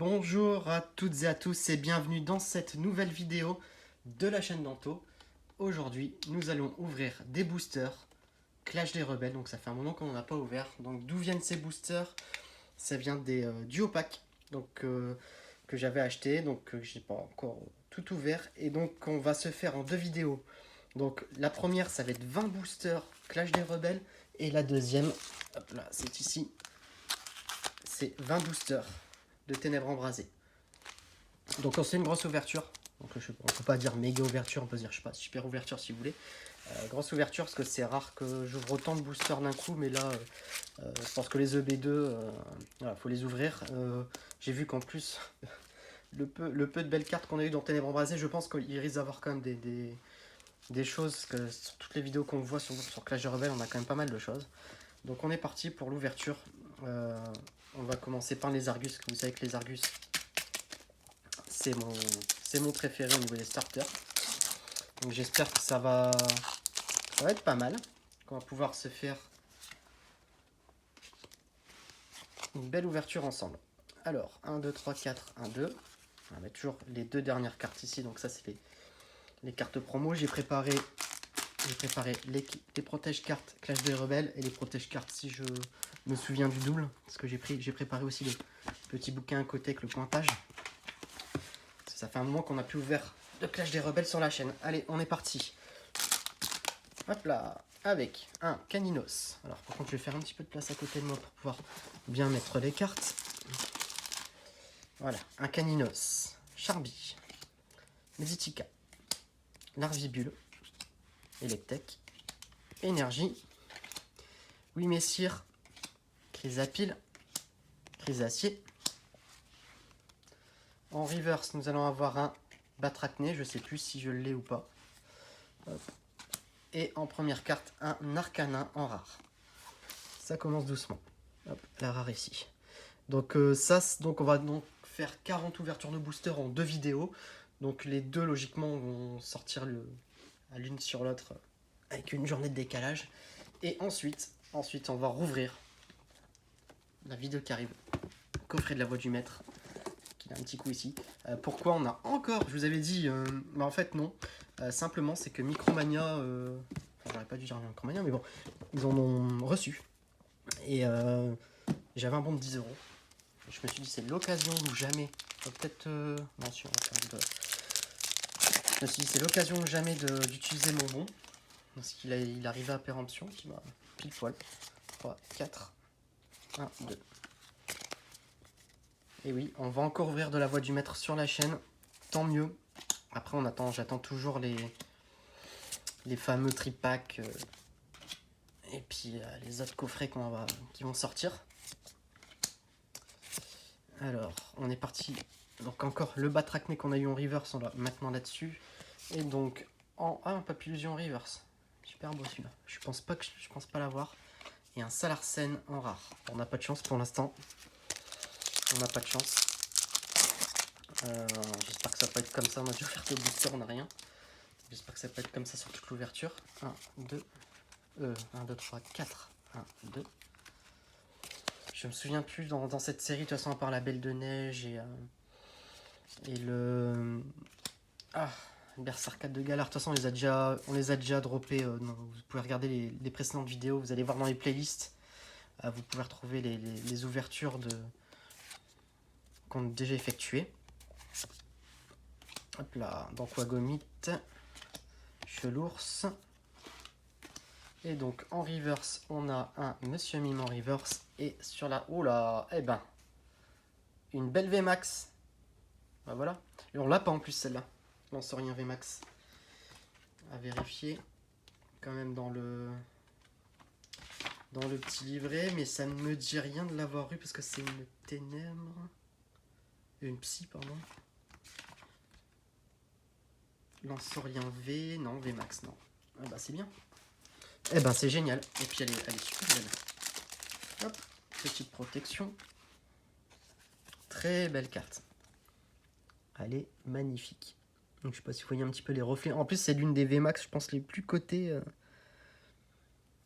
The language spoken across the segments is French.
Bonjour à toutes et à tous et bienvenue dans cette nouvelle vidéo de la chaîne Danto. Aujourd'hui, nous allons ouvrir des boosters Clash des Rebelles. Donc ça fait un moment qu'on n'en a pas ouvert. Donc d'où viennent ces boosters? Ça vient des duo packs que j'avais acheté. Donc j'ai pas encore tout ouvert. Et donc on va se faire en deux vidéos. Donc la première, ça va être 20 boosters Clash des Rebelles. Et la deuxième, hop là, c'est ici. C'est 20 boosters de Ténèbres Embrasées. Donc c'est une grosse ouverture. Donc on ne peut pas dire méga ouverture, on peut dire je sais pas, super ouverture si vous voulez. Grosse ouverture parce que c'est rare que j'ouvre autant de boosters d'un coup, mais là je pense que les EB2, voilà, faut les ouvrir. J'ai vu qu'en plus le peu de belles cartes qu'on a eu dans Ténèbres Embrasées, je pense qu'il risque d'avoir quand même des choses, parce que sur toutes les vidéos qu'on voit sur Clash des Rebelles, on a quand même pas mal de choses. Donc on est parti pour l'ouverture. On va commencer par les Argus. Vous savez que les Argus, c'est mon préféré au niveau des starters. Donc j'espère que ça va être pas mal. Qu'on va pouvoir se faire une belle ouverture ensemble. Alors, 1, 2, 3, 4, 1, 2. On va mettre toujours les deux dernières cartes ici. Donc ça, c'est les cartes promo. J'ai préparé les protège-cartes Clash des Rebelles et les protège-cartes si je me souviens du double. Parce que j'ai préparé aussi les petits bouquins à côté avec le pointage. Ça fait un moment qu'on n'a plus ouvert de Clash des Rebelles sur la chaîne. Allez, on est parti. Hop là, avec un Caninos. Alors par contre, je vais faire un petit peu de place à côté de moi pour pouvoir bien mettre les cartes. Voilà, un Caninos, Charby, Meditica, Larvibule, Electek, Énergie, Oui Messire, Chrysapile, Chrysacier. En reverse, nous allons avoir un Batrachné, je ne sais plus si je l'ai ou pas. Hop. Et en première carte, un Arcanin en rare. Ça commence doucement. Hop, la rare ici. Donc donc on va donc faire 40 ouvertures de booster en deux vidéos. Donc les deux logiquement vont sortir à l'une sur l'autre avec une journée de décalage. Et ensuite on va rouvrir la vidéo qui arrive. Coffret de la voix du maître. Qui a un petit coup ici. Pourquoi on a encore, je vous avais dit, mais en fait non. Simplement c'est que Micromania, j'aurais pas dû dire Micromania, mais bon, ils en ont reçu. Et j'avais un bon de 10 €. Je me suis dit, c'est l'occasion ou jamais. Peut-être. Non, sûr. Je me suis dit, c'est l'occasion ou jamais d'utiliser mon bon. Parce qu'il arrivait à péremption, qui m'a pile poil. 3, 4, 1, 2. Et oui, on va encore ouvrir de la voix du maître sur la chaîne. Tant mieux. Après, j'attends toujours les fameux tripacks. Et puis les autres coffrets qui vont sortir. Alors, on est parti. Donc encore le Batrachné qu'on a eu en reverse, on va maintenant là-dessus. Et donc un Papillusion en reverse. Super beau celui-là. Je pense pas l'avoir. Et un Salarsen en rare. On n'a pas de chance pour l'instant. On n'a pas de chance. J'espère que ça va pas être comme ça. On a dû faire des boosters, on n'a rien. J'espère que ça va pas être comme ça sur toute l'ouverture. 1, 2, 3, 4. 1, 2. Je me souviens plus dans cette série, de toute façon, à part la Belle de Neige et le Berserk de Galar. De toute façon, on les a déjà droppés. Vous pouvez regarder les précédentes vidéos. Vous allez voir dans les playlists. Vous pouvez retrouver les ouvertures qu'on a déjà effectuées. Hop là, donc Wagomit, Chelours. Et donc en reverse, on a un Monsieur Mime en reverse. Et sur la... Oh là, eh ben, une belle VMAX. Bah voilà. Et on l'a pas en plus celle-là. Lancerien VMAX. À vérifier. Quand même dans le petit livret. Mais ça ne me dit rien de l'avoir eu parce que c'est une ténèbre. Une psy, pardon. Lancerien V. Non, VMAX, non. Ah bah c'est bien. Eh ben c'est génial. Et puis elle est super belle. Hop, petite protection. Très belle carte. Elle est magnifique. Donc je sais pas si vous voyez un petit peu les reflets. En plus c'est l'une des VMAX je pense les plus cotées.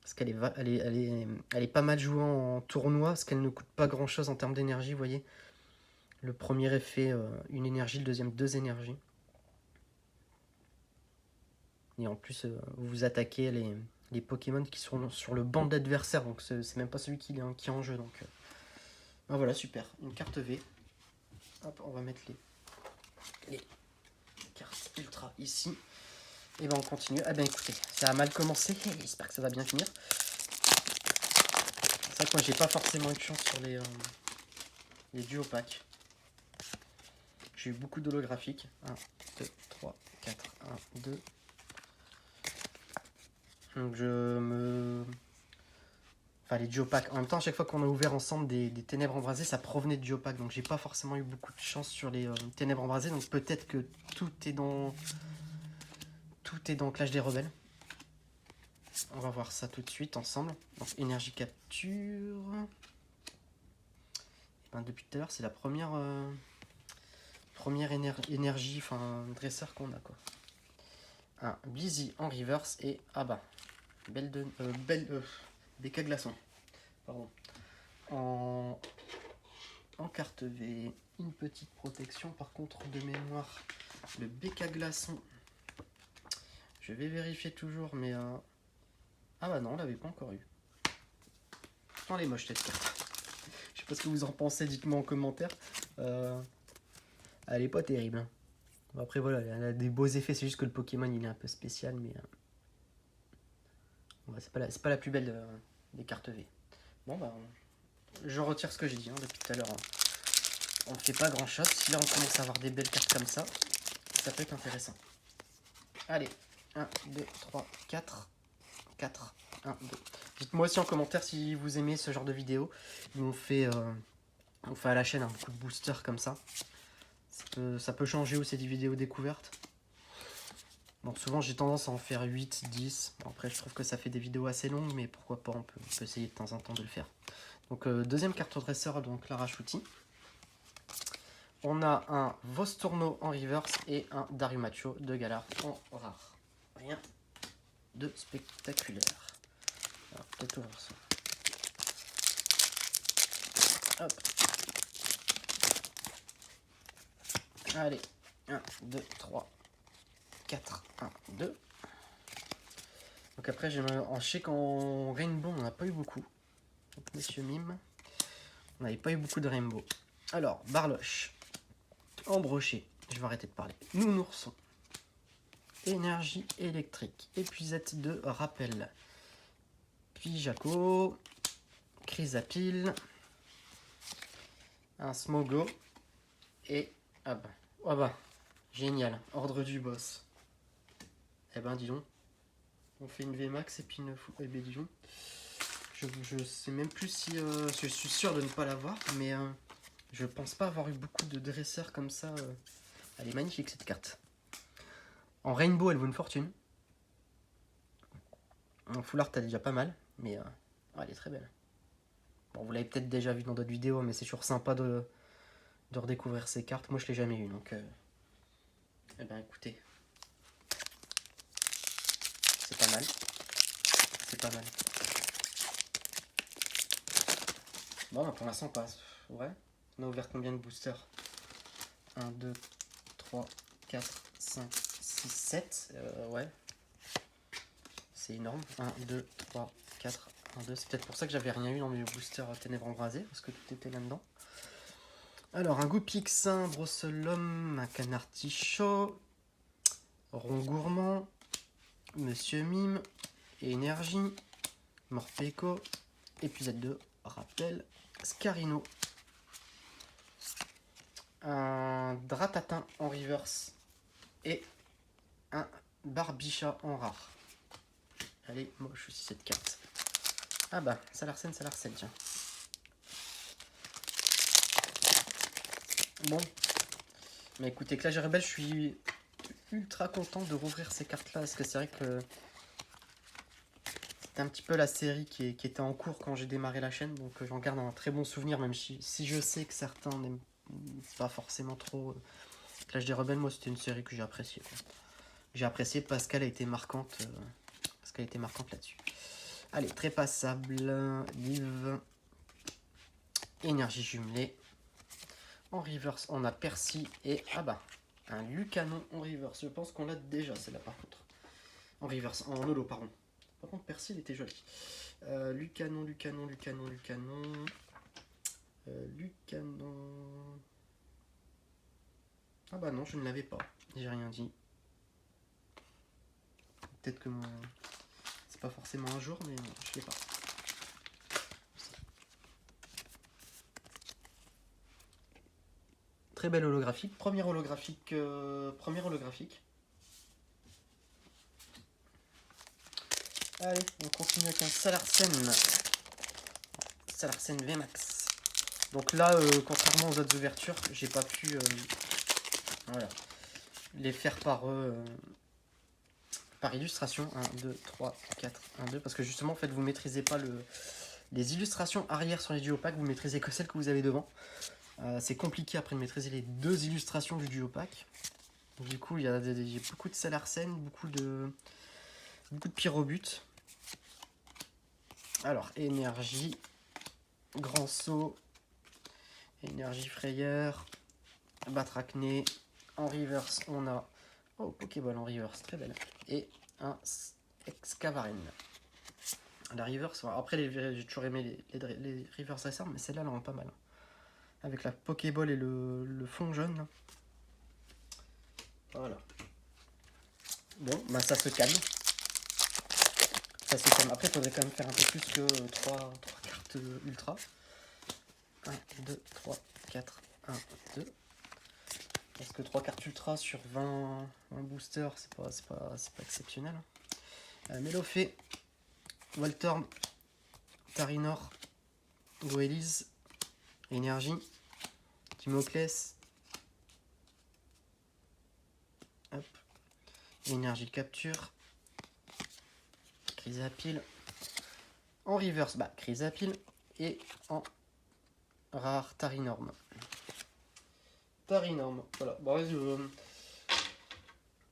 Parce qu'elle est pas mal jouée en tournoi. Parce qu'elle ne coûte pas grand chose en termes d'énergie, vous voyez. Le premier effet, une énergie, le deuxième, deux énergies. Et en plus, vous attaquez les Pokémon qui sont sur le banc d'adversaire, donc c'est même pas celui qui est en jeu. Donc, ah, voilà, super. Une carte V. Hop, on va mettre les cartes ultra ici. Et ben on continue. Ah ben écoutez, ça a mal commencé. J'espère que ça va bien finir. C'est vrai que moi j'ai pas forcément eu de chance sur les duos packs. J'ai eu beaucoup d'holographiques. 1, 2, 3, 4, 1, 2. Donc Enfin les duopacks. En même temps, à chaque fois qu'on a ouvert ensemble des ténèbres embrasées, ça provenait de duopacks. Donc j'ai pas forcément eu beaucoup de chance sur les ténèbres embrasées. Donc peut-être que tout est dans Clash des Rebelles. On va voir ça tout de suite ensemble. Donc énergie capture. Et ben, depuis tout à l'heure, c'est la première énergie, enfin dresseur qu'on a quoi. Un Blizzy en reverse et ah bah BK glaçon. Pardon. En carte V, une petite protection. Par contre, de mémoire, le BK glaçon. Je vais vérifier toujours, mais ah bah non, on l'avait pas encore eu. Oh, elle est moche cette carte. Je sais pas ce que vous en pensez, dites-moi en commentaire. Elle est pas terrible. Bon, après voilà, elle a des beaux effets, c'est juste que le Pokémon il est un peu spécial, mais ouais, c'est pas la plus belle des cartes V. Bon bah, je retire ce que j'ai dit depuis tout à l'heure. On ne fait pas grand chose. Si là on commence à avoir des belles cartes comme ça peut être intéressant. Allez, 1, 2, 3, 4. 4, 1, 2. Dites-moi aussi en commentaire si vous aimez ce genre de vidéo. On fait à la chaîne beaucoup de boosters comme ça. Ça peut changer aussi des vidéos découvertes. Bon, souvent j'ai tendance à en faire 8, 10. Bon, après je trouve que ça fait des vidéos assez longues, mais pourquoi pas, on peut essayer de temps en temps de le faire. Donc deuxième carte dresseur, donc Larachuti. On a un Vostourno en reverse et un Darumacho de Galar en rare. Rien de spectaculaire. Alors peut-être ouvrir ça. Hop. Allez, 1, 2, 3, 4, 1, 2. Donc après, je sais qu'en Rainbow, on n'a pas eu beaucoup. Donc, Monsieur Mime, on n'avait pas eu beaucoup de Rainbow. Alors, Barloche, Embroché, je vais arrêter de parler. Nounourson, Énergie électrique, Épuisette de rappel, puis Jaco, Chrysapile, un Smogo, et ah bah, génial, ordre du boss. Eh ben dis donc, on fait une VMAX et puis une full dis donc. Je sais même plus si je suis sûr de ne pas l'avoir, mais je pense pas avoir eu beaucoup de dresseurs comme ça. Elle est magnifique cette carte. En Rainbow, elle vaut une fortune. En Full Art, elle est déjà pas mal, mais elle est très belle. Bon, vous l'avez peut-être déjà vu dans d'autres vidéos, mais c'est toujours sympa de redécouvrir ces cartes. Moi, je l'ai jamais eu, donc eh ben écoutez, c'est pas mal. C'est pas mal. Bon, bah, pour l'instant, on passe. Ouais. On a ouvert combien de boosters? 1, 2, 3, 4, 5, 6, 7. Ouais. C'est énorme. 1, 2, 3, 4, 1, 2. C'est peut-être pour ça que j'avais rien eu dans mes boosters ténèbres embrasées, parce que tout était là-dedans. Alors, un Goupix, un Brosselhomme, un Canartichaud, Rond Gourmand, Monsieur Mime, Énergie, Morpeko, Épuisette 2, Rappel, Scarino, un Dratatin en reverse et un Barbichat en rare. Elle est moche aussi cette carte. Ah bah, ça l'arsène, tiens. Bon. Mais écoutez, Clash des Rebelles, je suis ultra content de rouvrir ces cartes-là, parce que c'est vrai que c'était un petit peu la série qui était en cours quand j'ai démarré la chaîne, donc j'en garde un très bon souvenir, même si je sais que certains n'aiment pas forcément trop Clash des Rebelles. Moi, c'était une série que j'ai appréciée. J'ai apprécié parce qu'elle a été marquante, là-dessus. Allez, Trépassable, Live, Énergie jumelée, En reverse, on a Percy et... Ah bah, un Lucanon en reverse. Je pense qu'on l'a déjà, celle-là par contre. En reverse, en holo, pardon. Par contre, Percy, il était joli. Lucanon. Lucanon... Ah bah non, je ne l'avais pas. J'ai rien dit. Peut-être que mon... C'est pas forcément un jour, mais non, je l'ai pas. Très belle holographique. Premier holographique. Allez, on continue avec un Salarsen. Salarsen VMAX. Donc là, contrairement aux autres ouvertures, j'ai pas pu voilà, les faire par illustration. 1, 2, 3, 4, 1, 2. Parce que justement, en fait, vous maîtrisez pas les illustrations arrière sur les duo-packs, vous maîtrisez que celles que vous avez devant. C'est compliqué après de maîtriser les deux illustrations du duo-pack. Du coup, il y a beaucoup de Salarsen, beaucoup de pyrobut. Alors, énergie, grand saut, énergie frayeur, batracné. En reverse, on a... Oh, Pokéball en reverse, très belle. Et un Excavaren. La reverse, après, j'ai toujours aimé les reverse racers, mais celle-là, elle rend pas mal. Avec la Pokéball et le fond jaune. Voilà. Bon, bah ça se calme. Ça se calme. Après, il faudrait quand même faire un peu plus que 3 cartes ultra. 1, 2, 3, 4, 1, 2. Parce que 3 cartes ultra sur 20 boosters, c'est pas exceptionnel. Melofé, Voltorb, Tarinor, Goélise, Énergie, Timoclès, hop, Énergie capture, Chrysapile, en reverse, bah Chrysapile, et en rare Tarinorm. Tarinorm, voilà. Bon,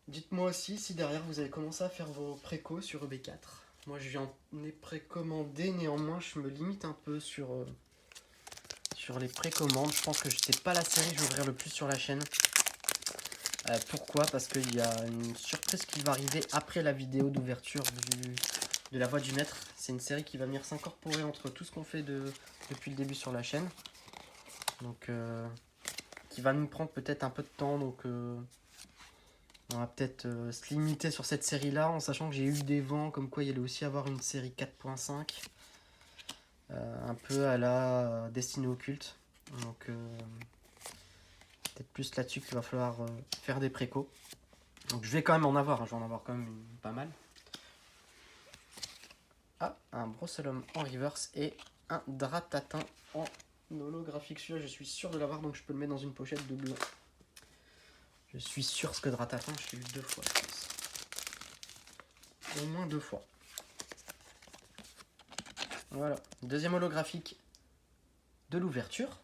dites-moi aussi si derrière vous avez commencé à faire vos précos sur EB4. Moi je en ai précommandé, néanmoins je me limite un peu sur les précommandes. Je pense que c'est pas la série que je vais ouvrir le plus sur la chaîne. Pourquoi? Parce qu'il y a une surprise qui va arriver après la vidéo d'ouverture de la voix du maître. C'est une série qui va venir s'incorporer entre tout ce qu'on fait depuis le début sur la chaîne. Donc qui va nous prendre peut-être un peu de temps. Donc on va peut-être se limiter sur cette série là, en sachant que j'ai eu des vents comme quoi il y allait aussi avoir une série 4.5. Un peu à la destinée occulte. Donc peut-être plus là-dessus qu'il va falloir faire des précos. Donc je vais quand même en avoir, je vais en avoir quand même pas mal. Ah, un Brossolum en reverse et un Dratatin en holographique. Celui-là, je suis sûr de l'avoir, donc je peux le mettre dans une pochette double. Je suis sûr que Dratatin, je l'ai eu 2 fois, je pense. Au moins 2 fois. Voilà, deuxième holographique de l'ouverture.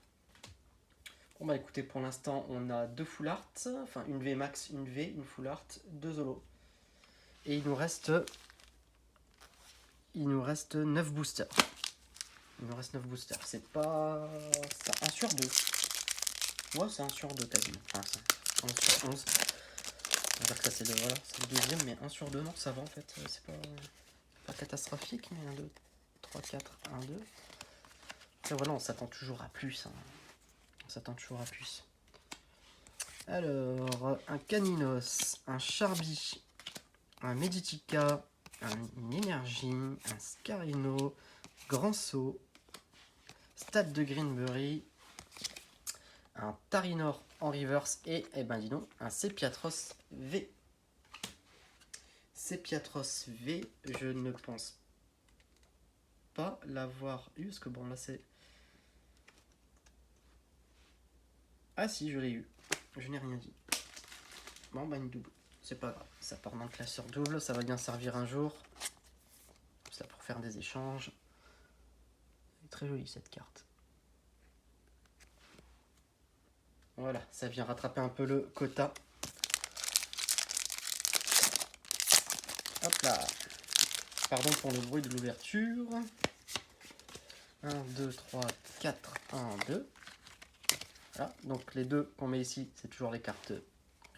Bon bah écoutez, pour l'instant, on a 2 full art, enfin une V max, une V, une full art, 2 holos. Et il nous reste 9 boosters. Il nous reste 9 boosters. C'est pas... C'est 1 sur 2. Ouais, c'est 1 sur 2 quasiment. Enfin, c'est 1 sur 11. On va dire que ça c'est le deuxième, mais 1 sur 2, non, ça va en fait. C'est pas catastrophique, mais 1, 2, 3, 4, 1, 2. Et voilà, on s'attend toujours à plus. Hein. On s'attend toujours à plus. Alors, un Caninos, un Charby, un Meditica, une Énergie, un Scarino, Grand Saut, Stade de Greenbury, un Tarinor en reverse et, eh ben dis donc, un Sepiatros V. Sepiatros V, je ne pense pas l'avoir eu, parce que bon là c'est... Ah si, je l'ai eu, je n'ai rien dit. Bon bah une double, c'est pas grave, ça part dans le classeur double, ça va bien servir un jour. Ça pour faire des échanges. C'est très joli cette carte. Voilà, ça vient rattraper un peu le quota. Hop là. Pardon pour le bruit de l'ouverture. 1, 2, 3, 4, 1, 2. Voilà, donc les deux qu'on met ici, c'est toujours les cartes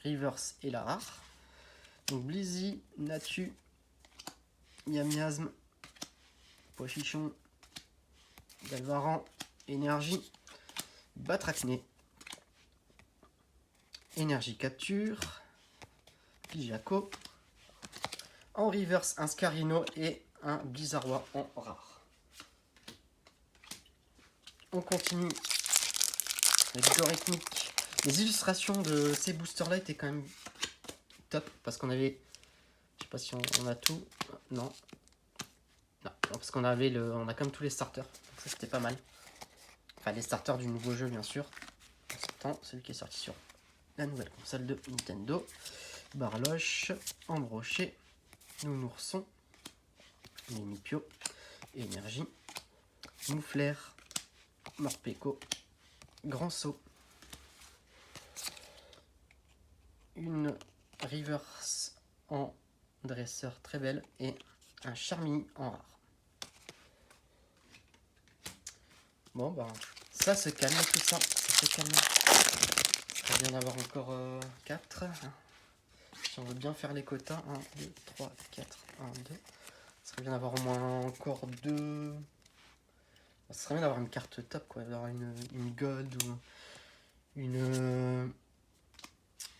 Reverse et la rare. Donc Blizzy, Natu, Miam Miasme, Pochichon, Galvaran, Énergie, Batracné, Énergie Capture, Pijaco, en reverse un Scarino et un Blizzardois en rare. On continue avec Gorethnic. Les illustrations de ces boosters là étaient quand même top parce qu'on avait, je sais pas si on a tout, non, parce qu'on avait on a comme tous les starters, donc ça c'était pas mal. Enfin les starters du nouveau jeu bien sûr. En celui qui est sorti sur la nouvelle console de Nintendo. Barloche, Embroché, Nounourson, Mimipio, Énergie, Mouflair, Morpeko, Grand Saut, une Reverse en dresseur très belle et un Charmini en rare. Bon bah ça se calme tout ça, ça se calme. Ça serait bien d'avoir encore 4. Si on veut bien faire les quotas, 1, 2, 3, 4, 1, 2. Ça serait bien d'avoir au moins encore 2. Ça serait bien d'avoir une carte top, quoi. D'avoir une gold ou une...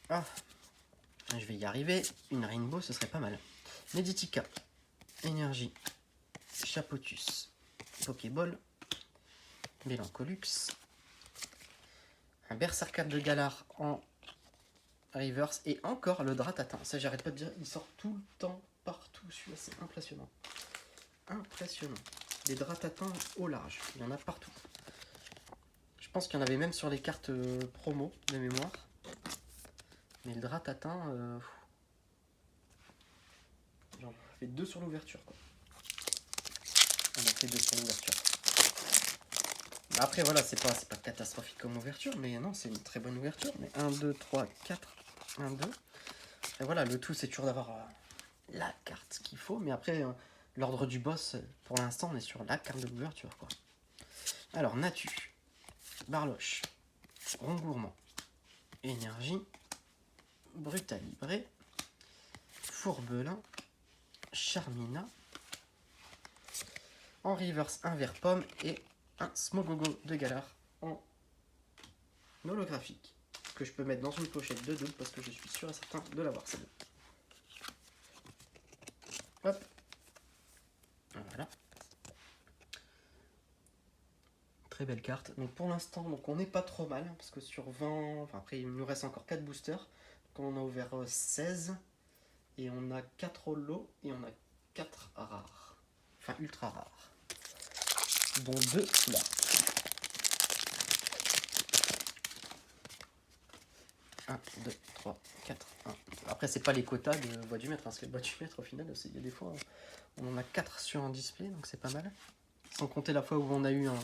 Ah, je vais y arriver. Une rainbow, ce serait pas mal. Meditica, Énergie, Chapotus, Pokéball, Mélancolux, un Berserker de Galar en reverse et encore le Dratatin. Ça, j'arrête pas de dire, il sort tout le temps, partout. Celui-là, c'est impressionnant. Impressionnant. Des Dratatins au large, il y en a partout. Je pense qu'il y en avait même sur les cartes promo de mémoire. Mais le Dratatin, j'en fait 2 sur l'ouverture, quoi. On a fait 2 sur l'ouverture. Après, voilà, c'est pas catastrophique comme ouverture, mais non, c'est une très bonne ouverture. Mais 1, 2, 3, 4, 1, 2. Et voilà, le tout, c'est toujours d'avoir la carte qu'il faut. Mais après, l'ordre du boss, pour l'instant, on est sur la carte de l'ouverture, quoi. Alors, Natu, Barloche, Rongourmand, Énergie, Brutalibré, Fourbelin, Charmina, en reverse un vert pomme et un Smogogo de Galar en holographique que je peux mettre dans une pochette de double parce que je suis sûr et certain de l'avoir celle-là. Hop, voilà. Très belle carte. Donc pour l'instant, donc on n'est pas trop mal parce que sur 20, enfin après il nous reste encore 4 boosters. Donc on a ouvert 16 et on a 4 holos et on a 4 rares. Enfin ultra rares. Dont 2 là. Un, 2, 3, 4, 1. Après, c'est pas les quotas de voix du maître, parce que voix du maître, au final, il y a des fois, on en a 4 sur un display, donc c'est pas mal. Sans compter la fois où on a eu un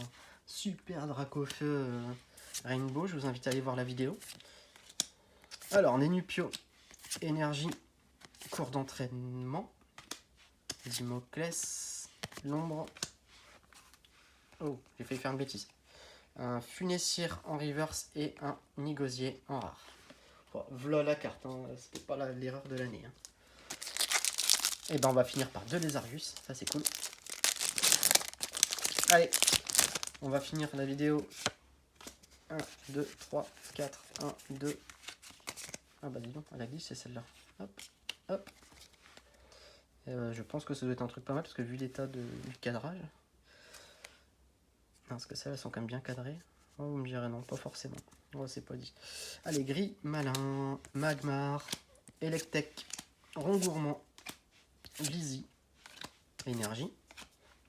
super Dracofeu Rainbow, je vous invite à aller voir la vidéo. Alors, Nénupio, Énergie, cours d'entraînement, Dimoclès, l'ombre. Oh, j'ai failli faire une bêtise. Un Funessière en reverse et un Nigosier en rare. Bon, voilà la carte, hein. C'était pas l'erreur de l'année. Hein. Et ben on va finir par 2 Lézarius, ça c'est cool. Allez, on va finir la vidéo. 1, 2, 3, 4, 1, 2. Ah bah dis donc, elle a glissé celle-là. Hop, hop. Je pense que ça doit être un truc pas mal, parce que vu l'état du cadrage. Parce que celles-là sont quand même bien cadrées. Oh, vous me direz non, pas forcément. Oh, c'est pas dit. Allez, Gris, Malin, Magmar, Electek, Rongourmand, Blizzy, Énergie,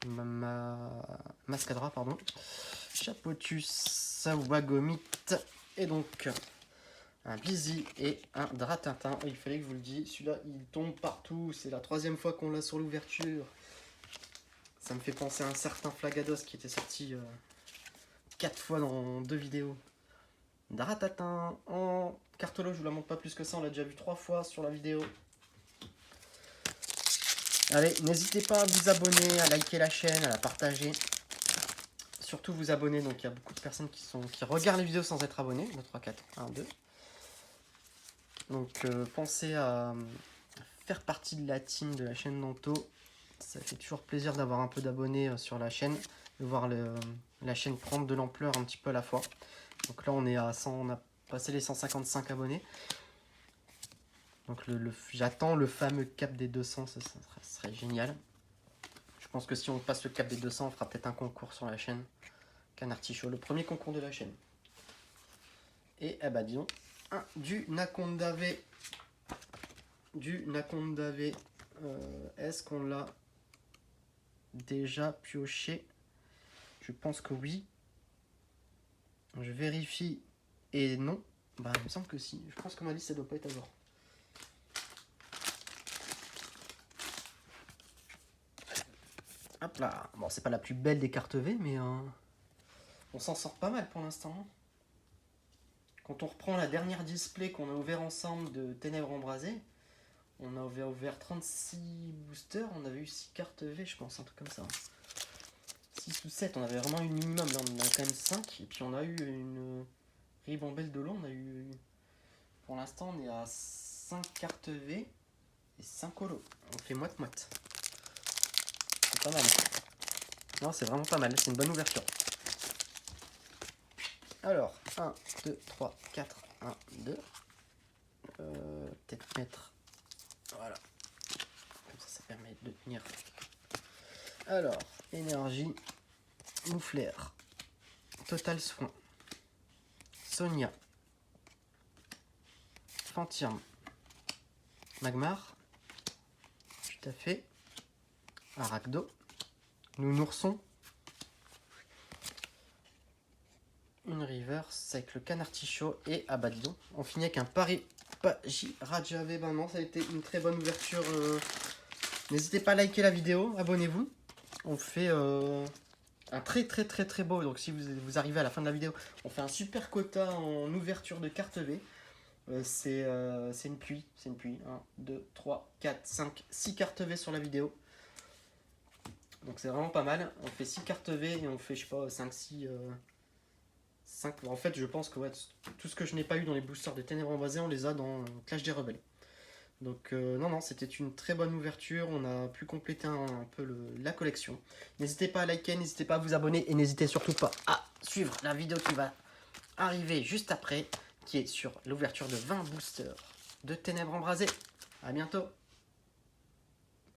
Mascadra, pardon, Chapotus, Wagomit, et donc un Blizzy et un Dratatin. Il fallait que je vous le dise, celui-là il tombe partout, c'est la 3e fois qu'on l'a sur l'ouverture. Ça me fait penser à un certain Flagados qui était sorti 4 fois dans 2 vidéos. Dratatin en cartolo, je vous la montre pas plus que ça, on l'a déjà vu 3 fois sur la vidéo. Allez, n'hésitez pas à vous abonner, à liker la chaîne, à la partager surtout vous abonner. Donc il y a beaucoup de personnes qui regardent les vidéos sans être abonnés. 2, 3, 4, 1, 2. Donc pensez à faire partie de la team de la chaîne Nanto. Ça fait toujours plaisir d'avoir un peu d'abonnés sur la chaîne, de voir la chaîne prendre de l'ampleur un petit peu à la fois. Donc là on est à 100, on a passé les 155 abonnés. Donc j'attends le fameux cap des 200, ça serait génial. Je pense que si on passe le cap des 200, on fera peut-être un concours sur la chaîne Canartichaud, le premier concours de la chaîne. Et disons, du Nakonda V. Est-ce qu'on l'a déjà pioché? Je pense que oui. Je vérifie et non. Il me semble que si. Je pense que ma liste, ça doit pas être à jour. Hop là. Bon, c'est pas la plus belle des cartes V, mais on s'en sort pas mal pour l'instant. Quand on reprend la dernière display qu'on a ouvert ensemble de Ténèbres Embrasées, on a ouvert 36 boosters, on avait eu 6 cartes V, je pense, un truc comme ça. 6 ou 7, on avait vraiment eu le minimum, là on en a quand même 5, et puis on a eu une ribambelle de lot, on a eu, pour l'instant on est à 5 cartes V et 5 holos, on fait moite-moite. C'est pas mal. Non, c'est vraiment pas mal, c'est une bonne ouverture. Alors, 1, 2, 3, 4, 1, 2. Peut-être mettre... Voilà. Comme ça permet de tenir. Alors, énergie, Mouflair, Total Soin, Sonia, Fantirme, Magmar, tout à fait, Arachdo, Nounourson, une reverse avec le Canartichaud et Abadillon. On finit avec un Paripagiraja. Non, ça a été une très bonne ouverture. N'hésitez pas à liker la vidéo, abonnez-vous. On fait un très beau. Donc si vous arrivez à la fin de la vidéo, on fait un super quota en ouverture de carte V. C'est une pluie. 1, 2, 3, 4, 5, 6 cartes V sur la vidéo. Donc c'est vraiment pas mal. On fait 6 cartes V et on fait, je sais pas, 5, 6... 5. En fait, je pense que tout ce que je n'ai pas eu dans les boosters de Ténèbres Embrasées, on les a dans Clash des Rebelles. Donc non, c'était une très bonne ouverture. On a pu compléter un peu la collection. N'hésitez pas à liker, n'hésitez pas à vous abonner et n'hésitez surtout pas à suivre la vidéo qui va arriver juste après, qui est sur l'ouverture de 20 boosters de Ténèbres Embrasées. À bientôt.